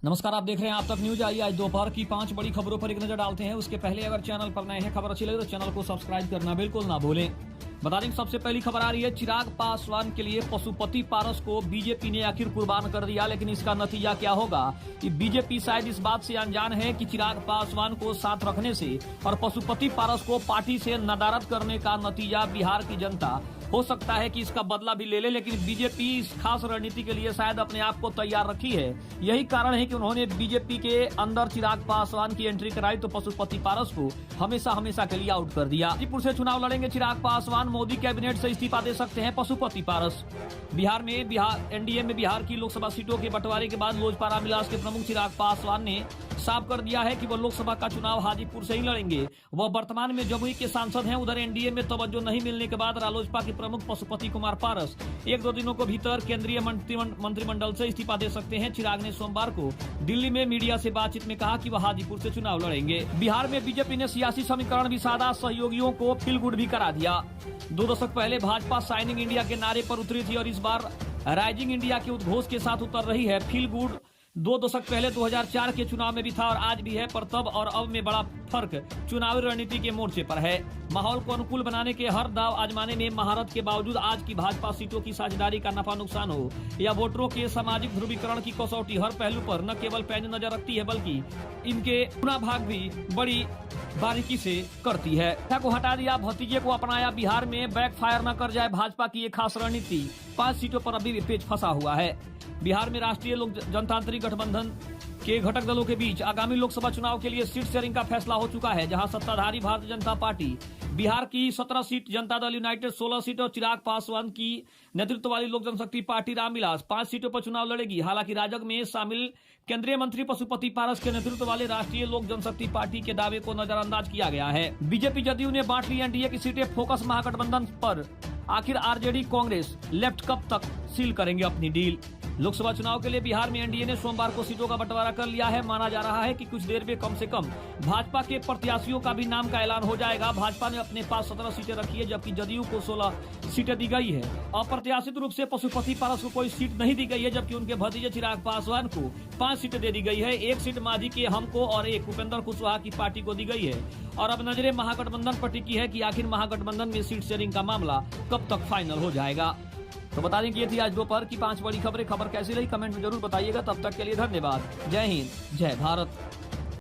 नमस्कार, आप देख रहे हैं आप तक न्यूज। आइए आज दोपहर की 5 बड़ी खबरों पर एक नजर डालते हैं। उसके पहले अगर चैनल पर नए हैं, खबर अच्छी लगे तो चैनल को सब्सक्राइब करना बिल्कुल ना भूलें। बता दें, सबसे पहली खबर आ रही है, चिराग पासवान के लिए पशुपति पारस को बीजेपी ने आखिर कुर्बान कर दिया। लेकिन इसका नतीजा क्या होगा कि बीजेपी शायद इस बात से अनजान है कि चिराग पासवान को साथ रखने से और पशुपति पारस को पार्टी से नदारद करने का नतीजा बिहार की जनता हो सकता है कि इसका बदला भी ले ले। लेकिन बीजेपी इस खास रणनीति के लिए शायद अपने आप को तैयार रखी है। यही कारण है कि उन्होंने बीजेपी के अंदर चिराग पासवान की एंट्री कराई तो पशुपति पारस को हमेशा हमेशा के लिए आउट कर दिया। गाजीपुर से चुनाव लड़ेंगे चिराग पासवान, मोदी कैबिनेट से इस्तीफा दे सकते हैं पशुपति पारस। बिहार एनडीए में बिहार की लोकसभा सीटों के बंटवारे के बाद लोजपा रामविलास के प्रमुख चिराग पासवान ने साफ कर दिया है कि वह लोकसभा का चुनाव हाजीपुर से ही लड़ेंगे। वह वर्तमान में जमुई के सांसद हैं। उधर एनडीए में तवज्जो नहीं मिलने के बाद रालोसपा के प्रमुख पशुपति कुमार पारस 1-2 दिनों के भीतर केंद्रीय मंत्रिमंडल से इस्तीफा दे सकते हैं। चिराग ने सोमवार को दिल्ली में मीडिया से बातचीत में कहा कि वह हाजीपुर से चुनाव लड़ेंगे। बिहार में बीजेपी ने सियासी समीकरण भी साधा, सहयोगियों को फील गुड भी करा दिया। 2 दशक पहले भाजपा साइनिंग इंडिया के नारे पर उतरी थी और इस बार राइजिंग इंडिया के उद्घोष के साथ उतर रही है। फील गुड 2 दशक पहले 2004 के चुनाव में भी था और आज भी है, पर तब और अब में बड़ा फर्क चुनावी रणनीति के मोर्चे पर है। माहौल को अनुकूल बनाने के हर दाव आजमाने में महारत के बावजूद आज की भाजपा सीटों की साझेदारी का नफा नुकसान हो या वोटरों के सामाजिक ध्रुवीकरण की कसौटी हर पहलू पर न केवल पैनी नजर रखती है बल्कि इनके गुना भाग भी बड़ी बारीकी से करती है। को हटा दिया, भतीजे को अपनाया। बिहार में बैकफायर न कर जाए भाजपा की ये खास रणनीति। 5 सीटों पर अभी भी पेच फंसा हुआ है। बिहार में राष्ट्रीय लोक जनतांत्रिक गठबंधन के घटक दलों के बीच आगामी लोकसभा चुनाव के लिए सीट शेयरिंग का फैसला हो चुका है, जहां सत्ताधारी भारतीय जनता पार्टी बिहार की 17 seat, Janata Dal United 16 seat और चिराग पासवान की नेतृत्व वाली लोक जनशक्ति पार्टी रामविलास 5 सीटों पर चुनाव लड़ेगी। हालांकि राजग में शामिल केंद्रीय मंत्री पशुपति पारस के नेतृत्व वाले राष्ट्रीय लोक जनशक्ति पार्टी के दावे को नजरअंदाज किया गया है। बीजेपी जदयू ने बांट ली एनडीए की सीटें। फोकस महागठबंधन पर। आखिर आरजेडी कांग्रेस लेफ्ट कब तक सील करेंगे अपनी डील। लोकसभा चुनाव के लिए बिहार में एनडीए ने सोमवार को सीटों का बंटवारा कर लिया है। माना जा रहा है कि कुछ देर में कम से कम भाजपा के प्रत्याशियों का भी नाम का ऐलान हो जाएगा। भाजपा ने अपने पास 17 सीटें रखी है, जबकि जदयू को 16 सीटें दी गई है। अप्रत्याशित रूप से पशुपति पारस को कोई सीट नहीं दी गई है, जबकि उनके भतीजे चिराग पासवान को 5 सीटें दे दी गई है। 1 सीट मांझी के हमको और 1 उपेंद्र कुशवाहा की पार्टी को दी गई है। और अब नजरें महागठबंधन पर टिकी है कि आखिर महागठबंधन में सीट शेयरिंग का मामला कब तक फाइनल हो जाएगा। तो बता दें कि ये थी आज दोपहर की 5 बड़ी खबरें। खबर कैसी रही कमेंट में जरूर बताइएगा। तब तक के लिए धन्यवाद। जय हिंद, जय भारत।